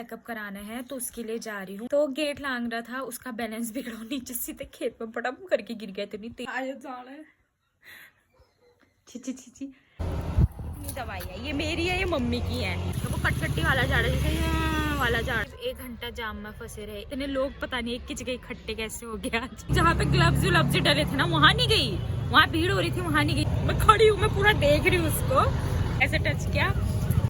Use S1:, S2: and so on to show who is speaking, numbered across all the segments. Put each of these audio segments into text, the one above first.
S1: Checkup कराना है तो उसके लिए जा रही हूँ। तो गेट लांग रहा था, उसका बैलेंस बिगड़ा, नीचे सीधे खेत में बड़ा करके गिर गया। इतनी तेज छी। दवाई है ये मेरी है, ये मम्मी की है। तो वो कटकट्टी वाला झाड़ है, जैसे वाला झाड़। 1 घंटा जाम में फंसे रहे, इतने लोग पता नहीं एक की जगह इकट्ठे कैसे हो गया। जहाँ पे ग्लव्स डले थे ना, वहां नहीं गई, वहां भीड़ हो रही थी, वहां नहीं गई। मैं खड़ी हूँ, मैं पूरा देख रही हूँ उसको, ऐसे टच किया।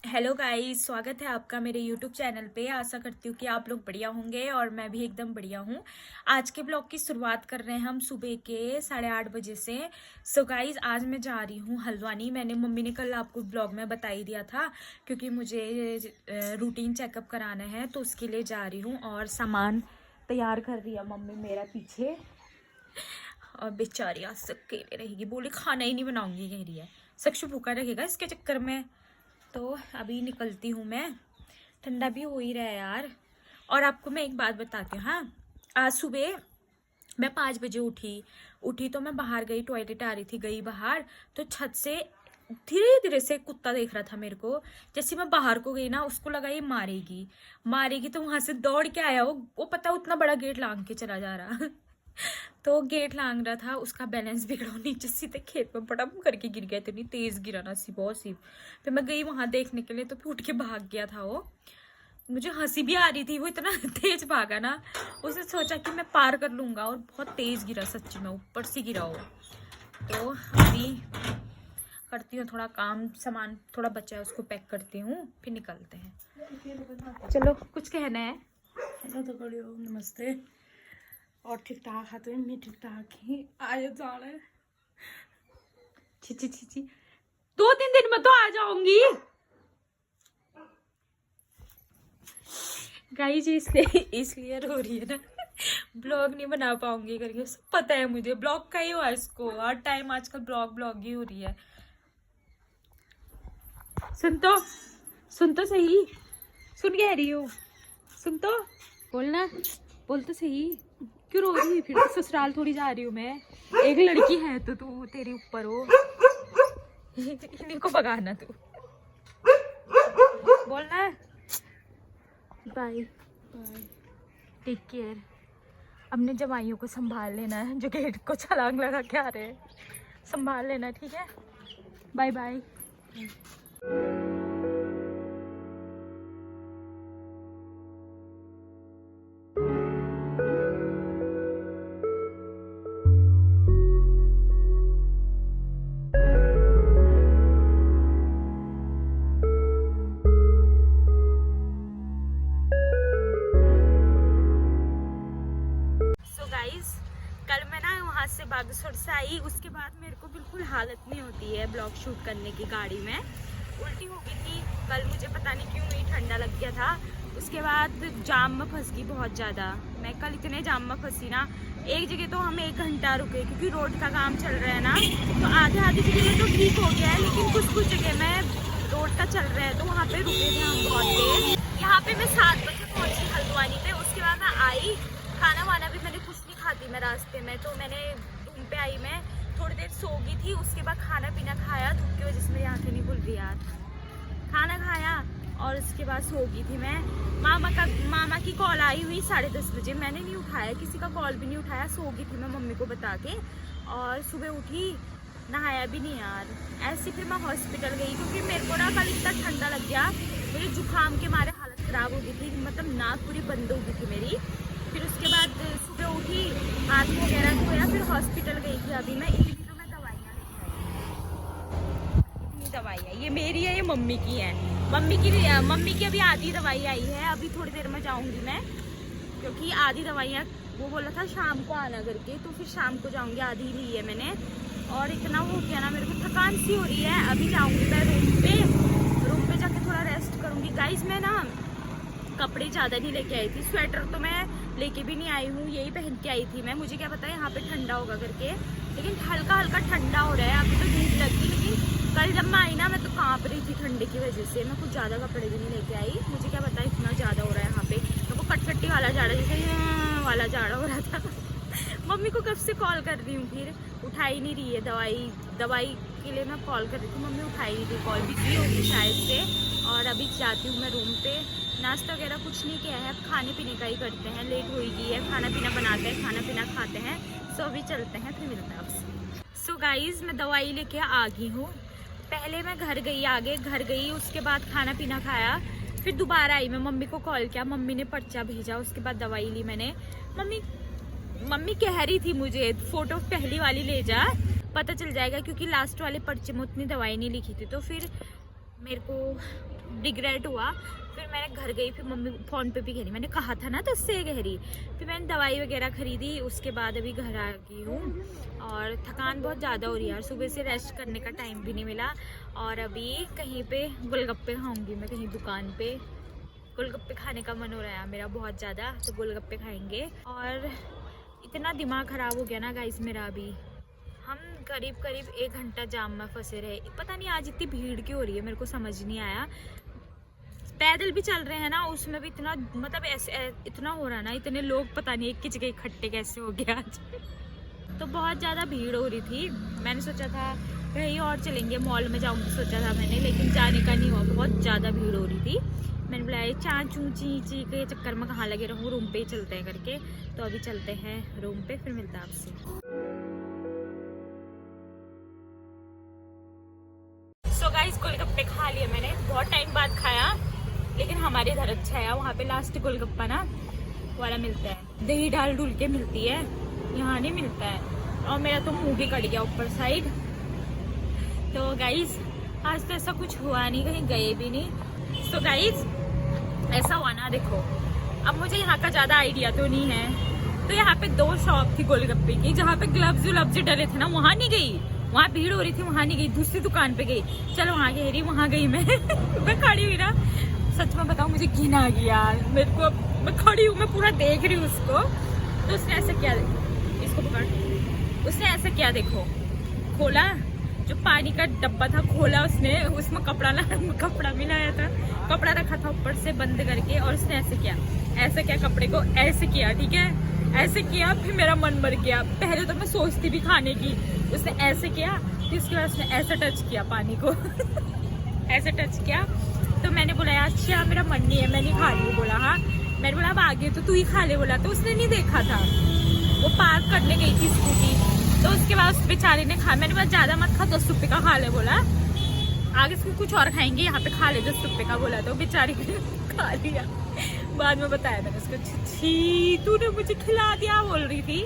S1: हेलो गाइस, स्वागत है आपका मेरे यूट्यूब चैनल पे। आशा करती हूँ कि आप लोग बढ़िया होंगे और मैं भी एकदम बढ़िया हूँ। आज के ब्लॉग की शुरुआत कर रहे हैं हम सुबह के 8:30 बजे से। सो गाइस, आज मैं जा रही हूँ हल्द्वानी। मैंने मम्मी ने कल आपको ब्लॉग में बता ही दिया था, क्योंकि मुझे रूटीन चेकअप कराना है तो उसके लिए जा रही हूँ। और सामान तैयार कर रही है मम्मी मेरा पीछे, और बेचारी आज अकेले रहेगी, बोली खाना ही नहीं बनाऊंगी कह रही है। सक्ष भूखा रहेगा इसके चक्कर में। तो अभी निकलती हूँ मैं, ठंडा भी हो ही रहा है यार। और आपको मैं एक बात बताती हूँ। हाँ, आज सुबह मैं 5 बजे उठी तो मैं बाहर गई, टॉयलेट आ रही थी, गई बाहर तो छत से धीरे धीरे से कुत्ता देख रहा था मेरे को। जैसे मैं बाहर को गई ना, उसको लगा ये मारेगी तो वहां से दौड़ के आया वो पता उतना बड़ा गेट लांग के चला जा रहा। तो गेट लांग रहा था, उसका बैलेंस बिगड़ा, नीचे सीधे खेत में बड़ा करके गिर गया। इतनी तेज गिरा ना, बहुत सी। फिर मैं गई वहां देखने के लिए, तो फिर उठ के भाग गया था वो। मुझे हंसी भी आ रही थी, वो इतना तेज भागा ना। उसने सोचा कि मैं पार कर लूंगा, और बहुत तेज गिरा, सच्ची में ऊपर से गिरा वो। तो अभी करती हूँ थोड़ा काम, सामान थोड़ा बचा है उसको पैक करती हूँ, फिर निकलते हैं। चलो, कुछ कहना है?
S2: नमस्ते। और ठीक ठाक है तो मैं ठीक ठाक ही आए जाना है।
S1: छी 2-3 दिन में तो आ जाऊंगी गाइस। इसलिए रो रही है ना, ब्लॉग नहीं बना पाऊंगी करके। सब पता है मुझे, ब्लॉग का ही हुआ इसको हर टाइम। आजकल ब्लॉग ही हो रही है। सुन तो सही, सुन कह रही हूँ, सुन तो, बोल तो सही। क्यों रो रही है? फिर ससुराल थोड़ी जा रही हूँ मैं, एक लड़की है तो तू तेरे ऊपर हो। इन्हीं को भगाना तू, बोलना बाय बाय, टेक केयर। अपने जवाइयों को संभाल लेना है, जो गेट को छलांग लगा के आ रहे हैं, संभाल लेना, ठीक है? Bye bye. कल मैं ना वहाँ से बागेश्वर से आई, उसके बाद मेरे को बिल्कुल हालत नहीं होती है ब्लॉग शूट करने की। गाड़ी में उल्टी हो गई थी कल, मुझे पता नहीं क्यों, ही ठंडा लग गया था। उसके बाद जाम में फंस गई बहुत ज़्यादा। मैं कल इतने जाम में फंसी ना, एक जगह तो हम 1 घंटा रुके, क्योंकि रोड का काम चल रहा है ना। तो आधे जगह में तो ठीक हो गया है, लेकिन कुछ जगह में रोड का चल रहा है, तो वहाँ पे रुके थे हम बहुत देर। यहाँ पे मैं 7 बजे पहुँची हल्द्वानी पे। उसके बाद मैं आई, खाना वाना भी मैंने कुछ नहीं खाती मैं रास्ते में। तो मैंने रूम पे आई, मैं थोड़ी देर सो गई थी। उसके बाद खाना पीना खाया, धूप की वजह से मेरी आंखें नहीं खुल रही यार। खाना खाया और उसके बाद सो गई थी मैं। मामा की कॉल आई हुई 10:30 बजे, मैंने नहीं उठाया, किसी का कॉल भी नहीं उठाया, सो गई थी मैं मम्मी को बता के। और सुबह उठी, नहाया भी नहीं यार, ऐसे फिर मैं हॉस्पिटल गई, क्योंकि मेरे को ना कल इतना ठंडा लग गया, मेरे जुकाम के मारे हालत ख़राब हो गई थी, मतलब नाक पूरी बंद हो गई थी मेरी। फिर उसके बाद सुबह उठी, हाथ वगैरह धोया, फिर हॉस्पिटल गई थी। अभी मैं इतनी तो मैं दवाइयाँ लेके आई, इतनी दवाई है, ये मेरी है, ये मम्मी की है। मम्मी की अभी आधी दवाई आई है, अभी थोड़ी देर में जाऊंगी मैं, क्योंकि आधी दवाइयाँ वो बोला था शाम को आना करके, तो फिर शाम को जाऊंगी, आधी ही ली है मैंने। और इतना हो गया ना, मेरे को थकान सी हो रही है। अभी जाऊंगी मैं रूम पे जाके थोड़ा रेस्ट करूंगी। गाइस, मैं ना कपड़े ज़्यादा नहीं लेके आई थी, स्वेटर तो मैं लेके भी नहीं आई हूँ, यही पहन के आई थी मैं। मुझे क्या पता है यहाँ पे ठंडा होगा करके, लेकिन हल्का हल्का ठंडा हो रहा है। अभी तो धूप लगी, लेकिन कल जब मैं आई ना, मैं तो कांप रही थी ठंडे की वजह से। मैं कुछ ज़्यादा कपड़े भी नहीं लेके आई, मुझे क्या पता इतना ज़्यादा हो रहा है यहाँ पे। तो वो कटकट्टी वाला झाड़ा, जैसे वाला झाड़ा हो रहा था। मम्मी को कब से कॉल कर रही हूँ, फिर उठाई नहीं रही है। दवाई के लिए मैं कॉल कर रही थी, मम्मी उठाई नहीं थी कॉल, बिजी होगी शायद से। और अभी जाती हूँ मैं रूम पे, नाश्ता वगैरह कुछ नहीं किया है, अब खाने पीने का ही करते हैं। लेट हो गई है, खाना पीना बनाते हैं, खाना पीना खाते हैं। सो अभी चलते हैं, फिर मिलते हैं आपसे। सो गाइज मैं दवाई लेके आ गई हूँ। पहले मैं घर गई, आगे घर गई, उसके बाद खाना पीना खाया, फिर दोबारा आई। मैं मम्मी को कॉल किया, मम्मी ने पर्चा भेजा, उसके बाद दवाई ली मैंने। मम्मी कह रही थी मुझे फोटो पहली वाली ले जा, पता चल जाएगा, क्योंकि लास्ट वाले पर्चे में उतनी दवाई नहीं लिखी थी। तो फिर मेरे को रिग्रेट हुआ। फिर मैंने घर गई, फिर मम्मी फ़ोन पे भी कह रही, मैंने कहा था ना तो उससे कह रही। फिर मैंने दवाई वगैरह खरीदी, उसके बाद अभी घर आ गई हूँ। और थकान बहुत ज़्यादा हो रही है यार, सुबह से रेस्ट करने का टाइम भी नहीं मिला। और अभी कहीं पे गोलगप्पे खाऊंगी मैं, कहीं दुकान पे गोलगप्पे खाने का मन हो रहा है मेरा बहुत ज़्यादा, तो गोलगप्पे खाएंगे। और इतना दिमाग ख़राब हो गया ना गाइस मेरा। अभी हम करीब 1 घंटा जाम में फंसे रहे। पता नहीं आज इतनी भीड़ क्यों हो रही है, मेरे को समझ नहीं आया। पैदल भी चल रहे हैं ना, उसमें भी इतना मतलब ऐसे इतना हो रहा है ना, इतने लोग पता नहीं एक की जगह इकट्ठे कैसे हो गया आज। तो बहुत ज़्यादा भीड़ हो रही थी। मैंने सोचा था कहीं और चलेंगे, मॉल में जाऊंगी सोचा था मैंने, लेकिन जाने का नहीं हुआ, बहुत ज़्यादा भीड़ हो रही थी। मैंने बुलाया चाचू ची के चक्कर में कहाँ लगे रहूँ, रूम पे ही चलते हैं करके। तो अभी चलते हैं रूम पे, फिर मिलता है आपसे। सो गाइस गोलगप्पे खा लिए मैंने, बहुत टाइम बाद खाया, लेकिन हमारे इधर अच्छा है। वहाँ पे लास्ट गोलगप्पा ना वाला मिलता है, दही डाल डुल के मिलती है, यहाँ नहीं मिलता है। और मेरा तो मुंह भी कट गया ऊपर साइड। तो गाइस आज तो ऐसा कुछ हुआ नहीं, कहीं गए भी नहीं। सो गाइस ऐसा हुआ ना, देखो अब मुझे यहाँ का ज़्यादा आइडिया तो नहीं है। तो यहाँ पे 2 शॉप थी गोलगप्पे की, जहाँ पे ग्लव्स डले थे ना, वहाँ नहीं गई, वहाँ भीड़ हो रही थी, वहाँ नहीं गई, दूसरी दुकान पे गई। चलो वहाँ कह रही, वहाँ गई मैं मैं खड़ी हुई ना, सच में बताऊँ मुझे घिन आ गई यार मेरे को। मैं खड़ी हूँ, मैं पूरा देख रही हूँ उसको। तो उसने ऐसा किया, इसको पकड़, उसने ऐसा किया देखो, खोला जो पानी का डब्बा था, खोला उसने, उसमें कपड़ा मिलाया था, कपड़ा रखा था ऊपर से बंद करके। और उसने ऐसे किया कपड़े को ऐसे किया, ठीक है, ऐसे किया। फिर मेरा मन मर गया। पहले तो मैं सोचती भी खाने की, उसने ऐसे किया, फिर उसके बाद उसने ऐसे टच किया पानी को ऐसे टच किया। तो मैंने बोला यार अच्छा मेरा मन नहीं है, मैं नहीं खा रही हूँ। बोला हाँ, मैंने बोला अब आगे तो तू ही खा ले। बोला तो उसने नहीं देखा था, वो पार्क करने गई थी स्कूटी। तो उसके बाद उस बेचारे ने खा, मैंने बोला ज़्यादा मत खा, 10 रुपये का खा ले। बोला आगे से कुछ और खाएंगे, यहाँ पे खा ले 10 रुपये का। बोला तो बेचारी खा लिया। बाद में बताया मैंने उसको, छी तूने मुझे खिला दिया बोल रही थी,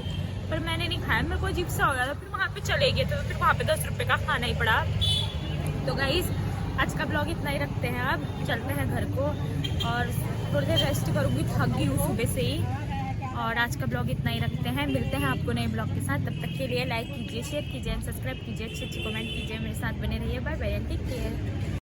S1: पर मैंने नहीं खाया, मेरे को अजीब सा हो गया था। फिर वहाँ पे चले गए, तो फिर वहाँ पे 10 रुपये का खाना ही पड़ा। तो गाइस आज का ब्लॉग इतना ही रखते हैं, अब चलते हैं घर को और थोड़ी देर रेस्ट करूँगी, थक गई हूँ सुबह से ही। और आज का ब्लॉग इतना ही रखते हैं, मिलते हैं आपको नए ब्लॉग के साथ। तब तक के लिए लाइक कीजिए, शेयर कीजिए, सब्सक्राइब कीजिए, अच्छे कमेंट कीजिए, मेरे साथ बने रहिए। Bye bye, take care.